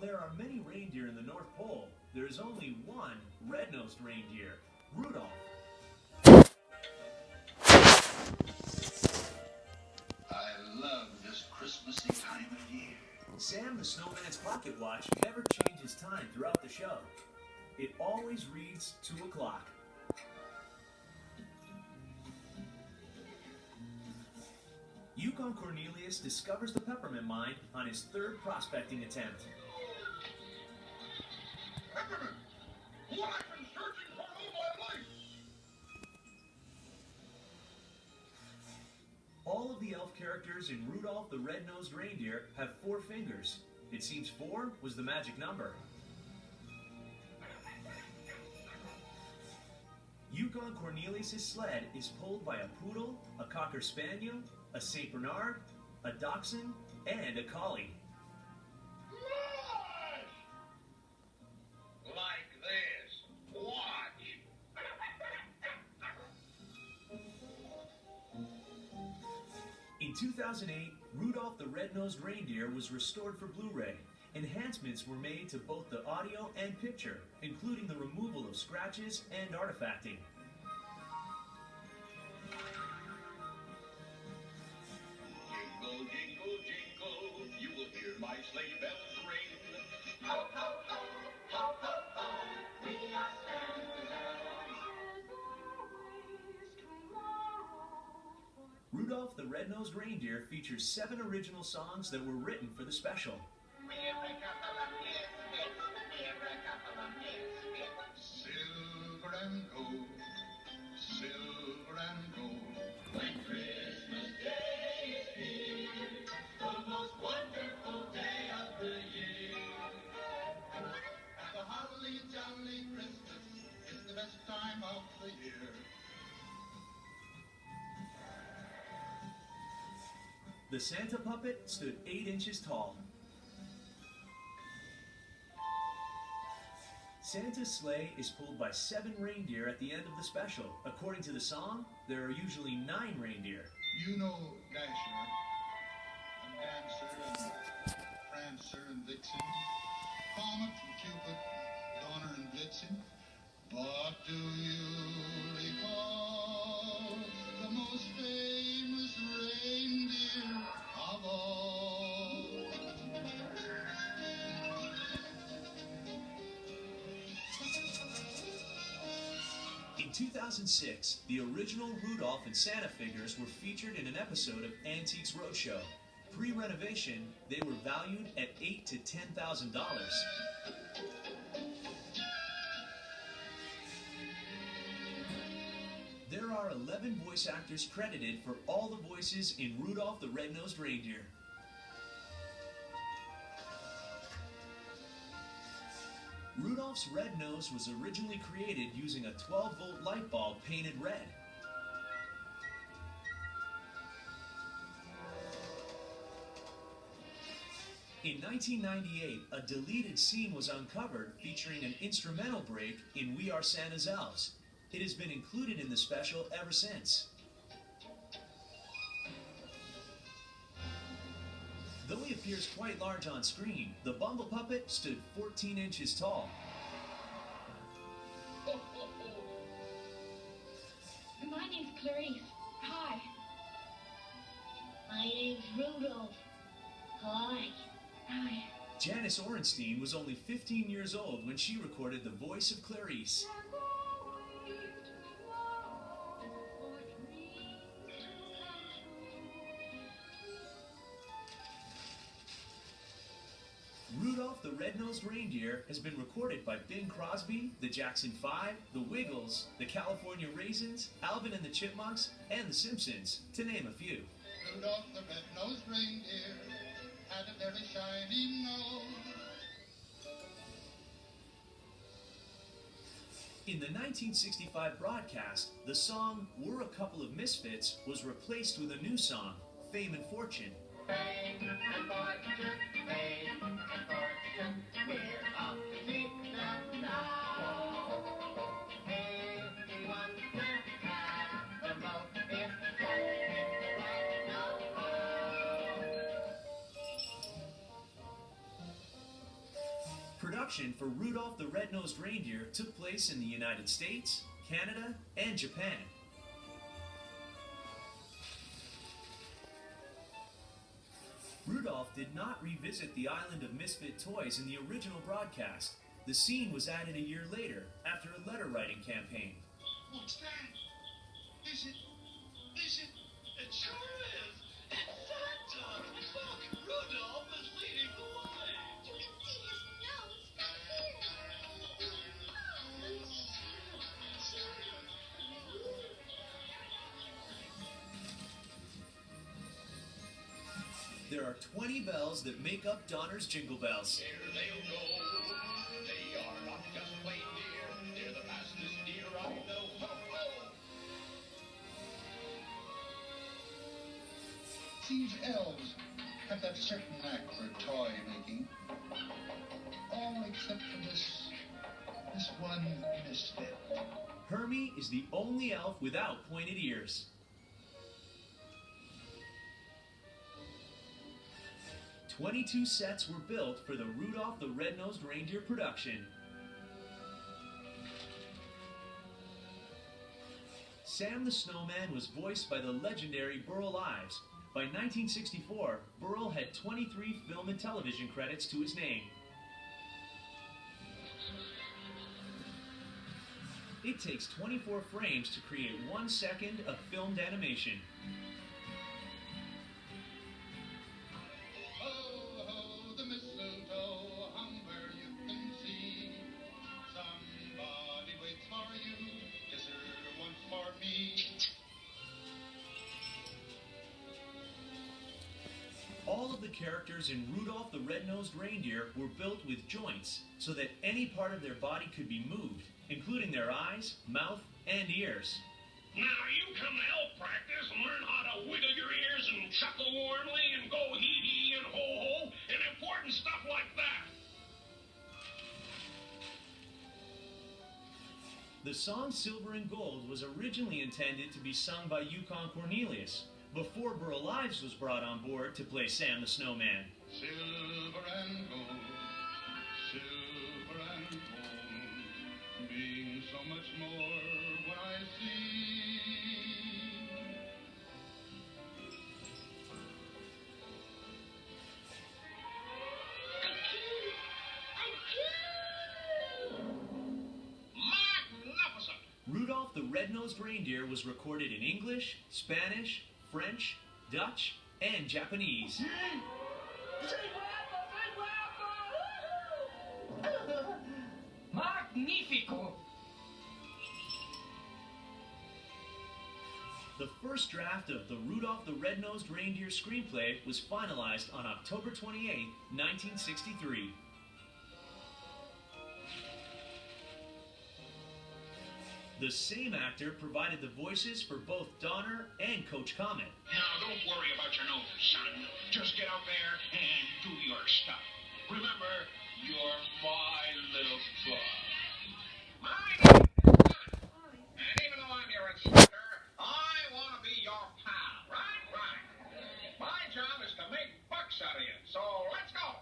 there are many reindeer in the North Pole, there is only one red-nosed reindeer, Rudolph. I love this Christmassy time of year. Sam the Snowman's pocket watch never changes time throughout the show. It always reads 2 o'clock. Yukon Cornelius discovers the peppermint mine on his 3rd prospecting attempt. Peppermint! What I've been searching for all my life! All of the elf characters in Rudolph the Red-Nosed Reindeer have 4 fingers. It seems 4 was the magic number. Yukon Cornelius' sled is pulled by a poodle, a cocker spaniel, a Saint Bernard, a dachshund, and a collie. Like this. Watch. In 2008, Rudolph the Red-Nosed Reindeer was restored for Blu-ray. Enhancements were made to both the audio and picture, including the removal of scratches and artifacting. Jingle, jingle, jingle, you will hear my sleigh bells ring. Ho, ho, ho, ho, ho, ho, we are Santa's Rudolph the Red-Nosed Reindeer features 7 original songs that were written for the special. Silver and gold, silver and gold. When Christmas Day is here, the most wonderful day of the year. And the holly jolly Christmas is the best time of the year. The Santa puppet stood 8 inches tall. Santa's sleigh is pulled by 7 reindeer at the end of the special. According to the song, there are usually 9 reindeer. You know Dasher, and Dancer, and Prancer, and Vixen, Comet, and Cupid, Donner, and Blitzen. But do you recall the most famous reindeer of all? In 2006, the original Rudolph and Santa figures were featured in an episode of Antiques Roadshow. Pre-renovation, they were valued at $8,000 to $10,000. There are 11 voice actors credited for all the voices in Rudolph the Red-Nosed Reindeer. Rudolph's red nose was originally created using a 12-volt light bulb painted red. In 1998, a deleted scene was uncovered featuring an instrumental break in We Are Santa's Elves. It has been included in the special ever since. Though he appears quite large on screen, the Bumble puppet stood 14 inches tall. My name's Clarice. Hi. My name's Rudolph. Hi. Hi. Janice Orenstein was only 15 years old when she recorded the voice of Clarice. Rudolph the Red-Nosed Reindeer has been recorded by Bing Crosby, the Jackson 5, the Wiggles, the California Raisins, Alvin and the Chipmunks, and the Simpsons, to name a few. Rudolph the red-nosed reindeer had a very shiny nose. In the 1965 broadcast, the song We're a Couple of Misfits was replaced with a new song, Fame and Fortune. Fame and fortune, fame and fortune, we're up to meet them now. Anyone can have the most if they know how. production for Rudolph the Red-Nosed Reindeer took place in the United States, Canada, and Japan. Rudolph did not revisit the island of misfit toys in the original broadcast. The scene was added a year later, after a letter-writing campaign. What's that? Is it? It sure is! It's Santa! Look, Rudolph is leading the way! You can see his nose from here. There are 20 bells that make up Donner's Jingle Bells. Here they'll go. They are not just plain deer. They're the fastest deer I know. Ho, ho! These elves have that certain knack for toy making. All except for this one misfit. Hermie is the only elf without pointed ears. 22 sets were built for the Rudolph the Red-Nosed Reindeer production. Sam the Snowman was voiced by the legendary Burl Ives. By 1964, Burl had 23 film and television credits to his name. It takes 24 frames to create 1 second of filmed animation. Ho, ho, the mistletoe hung where you can see. Somebody waits for you, kiss her once for me. All of the characters in Rudolph the Red-Nosed Reindeer were built with joints so that any part of their body could be moved, including their eyes, mouth, and ears. Now you come to elf practice and learn how to wiggle your ears and chuckle warmly and go hee-hee and ho-ho and important stuff like that. The song Silver and Gold was originally intended to be sung by Yukon Cornelius, before Burl Ives was brought on board to play Sam the Snowman. Silver and gold, silver and gold, being so much more when I see. Magnificent! Rudolph the Red-Nosed Reindeer was recorded in English, Spanish, French, Dutch, and Japanese. Magnifico! The first draft of the Rudolph the Red-Nosed Reindeer screenplay was finalized on October 28, 1963. The same actor provided the voices for both Donner and Coach Comet. Now don't worry about your nose, son. Just get out there and do your stuff. Remember, you're my little bug. My name is Comet. And even though I'm your instructor, I want to be your pal, right? Right. My job is to make bucks out of you, so let's go.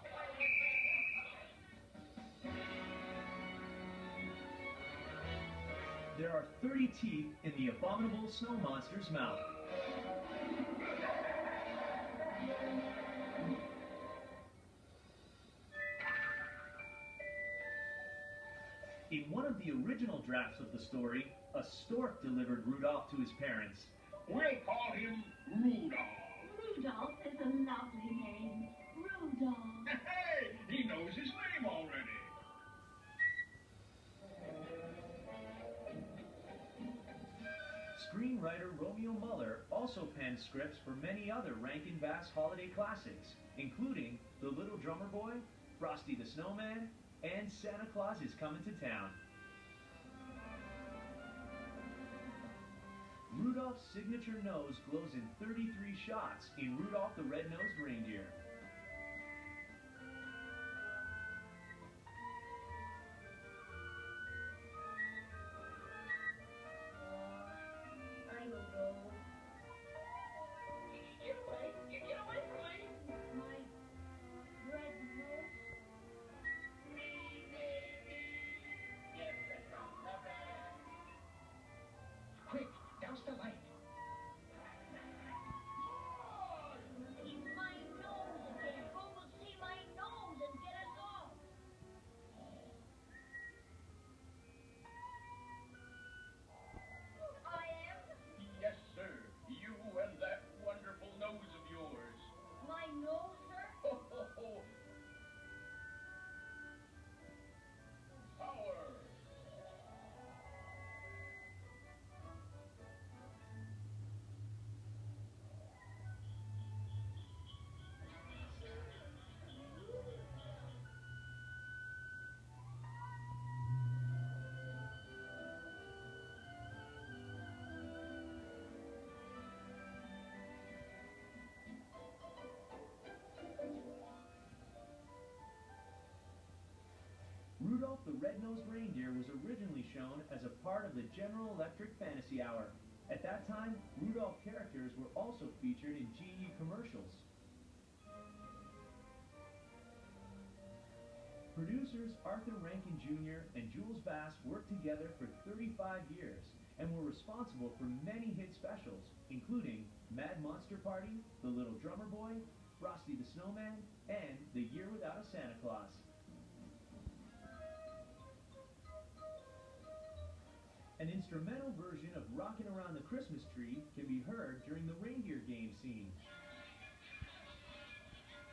There are 30 teeth in the abominable snow monster's mouth. In one of the original drafts of the story, a stork delivered Rudolph to his parents. We'll call him Rudolph. Rudolph is a lovely name. Rudolph. Hey, he knows his name already. Screenwriter Romeo Muller also penned scripts for many other Rankin Bass holiday classics, including The Little Drummer Boy, Frosty the Snowman, and Santa Claus is Coming to Town. Rudolph's signature nose glows in 33 shots in Rudolph the Red-Nosed Reindeer. I will go. Get away! Get away from me! My red nose. Rudolph the Red-Nosed Reindeer was originally shown as a part of the General Electric Fantasy Hour. At that time, Rudolph characters were also featured in GE commercials. Producers Arthur Rankin Jr. and Jules Bass worked together for 35 years and were responsible for many hit specials, including Mad Monster Party, The Little Drummer Boy, Frosty the Snowman, and The Year Without a Santa Claus. An instrumental version of Rockin' Around the Christmas Tree can be heard during the reindeer game scene.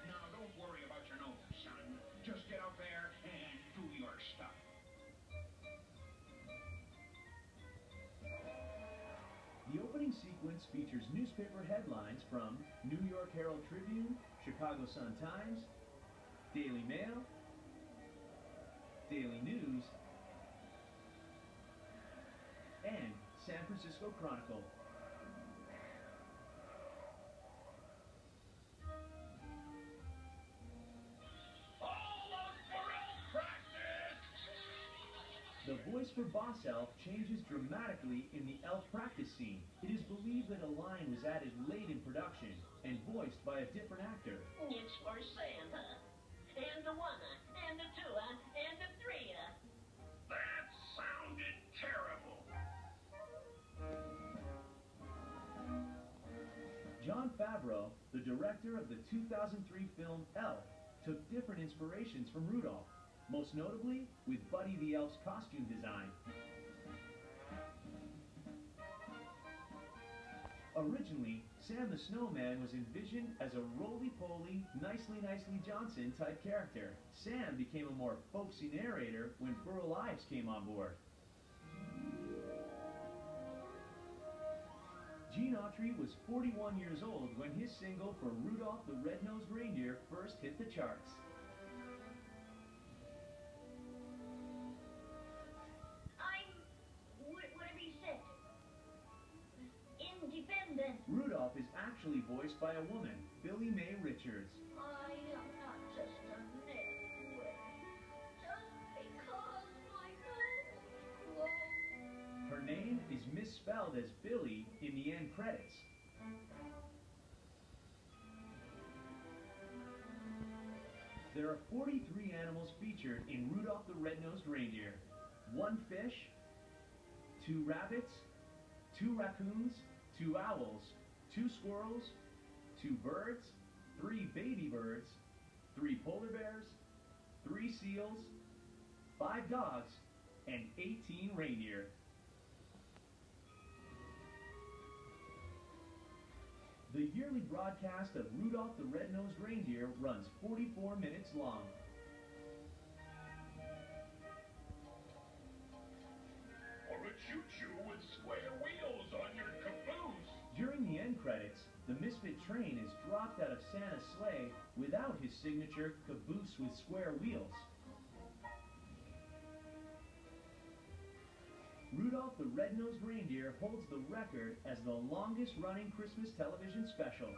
Now, don't worry about your nose, son. Just get out there and do your stuff. The opening sequence features newspaper headlines from New York Herald Tribune, Chicago Sun-Times, Daily Mail, Daily News, and San Francisco Chronicle. The voice for Boss Elf changes dramatically in the elf practice scene. It is believed that a line was added late in production and voiced by a different actor. It's for Santa. And the one, and the two, and the three. That sounded terrible. Jon Favreau, the director of the 2003 film Elf, took different inspirations from Rudolph, most notably with Buddy the Elf's costume design. Originally, Sam the Snowman was envisioned as a roly-poly, nicely Johnson type character. Sam became a more folksy narrator when Burl Ives came on board. Gene Autry was 41 years old when his single for Rudolph the Red-Nosed Reindeer first hit the charts. Whatever he said. Independent. Rudolph is actually voiced by a woman, Billy Mae Richards. I am not just a nitwit. Just because my nose grows. Her name is misspelled as Billy in the end credits. There are 43 animals featured in Rudolph the Red-Nosed Reindeer. 1 fish, 2 rabbits, 2 raccoons, 2 owls, 2 squirrels, 2 birds, 3 baby birds, 3 polar bears, 3 seals, 5 dogs, and 18 reindeer. The yearly broadcast of Rudolph the Red-Nosed Reindeer runs 44 minutes long. Or a choo-choo with square wheels on your caboose. During the end credits, the Misfit train is dropped out of Santa's sleigh without his signature caboose with square wheels. Rudolph the Red-Nosed Reindeer holds the record as the longest-running Christmas television special.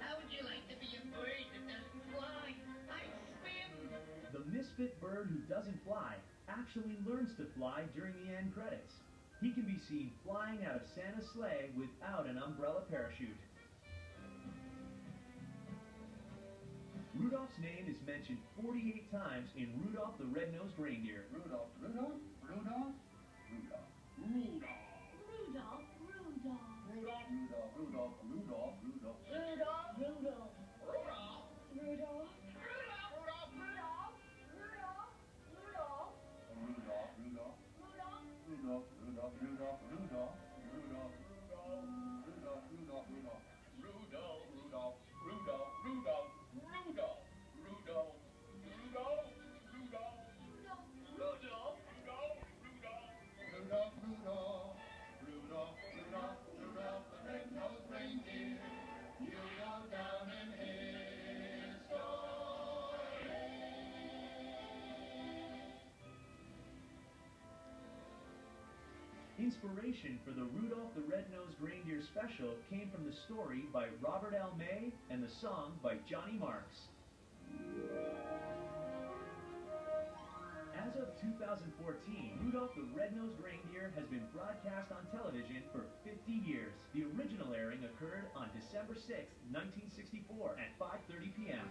How would you like to be a bird that doesn't fly? I swim. The misfit bird who doesn't fly actually learns to fly during the end credits. He can be seen flying out of Santa's sleigh without an umbrella parachute. Rudolph's name is mentioned 48 times in Rudolph the Red-Nosed Reindeer. Rudolph, Rudolph, Rudolph, Rudolph. Rudolph. Rudolph, Rudolph. Rudolph, Rudolph, Rudolph, Rudolph, Rudolph. Rudolph, Rudolph. Rudolph. Rudolph. Rudolph. Rudolph. Rudolph. Rudolph. Rudolph, Rudolph, Rudolph. Rudolph, Rudolph, Rudolph, Rudolph, Rudolph, Rudolph, Rudolph, Rudolph. Rudolph, Rudolph, Rudolph, Rudolph, Rudolph, Rudolph, Rudolph, Rudolph, Rudolph, Rudolph, Rudolph, Rudolph, Rudolph, Rudolph, the red-nosed reindeer. You go down in history. Inspiration for the Rudolph the Red-Nosed Reindeer special came from the story by Robert L. May and the song by Johnny Marks. 2014, Rudolph the Red-Nosed Reindeer has been broadcast on television for 50 years. The original airing occurred on December 6, 1964 at 5:30 p.m.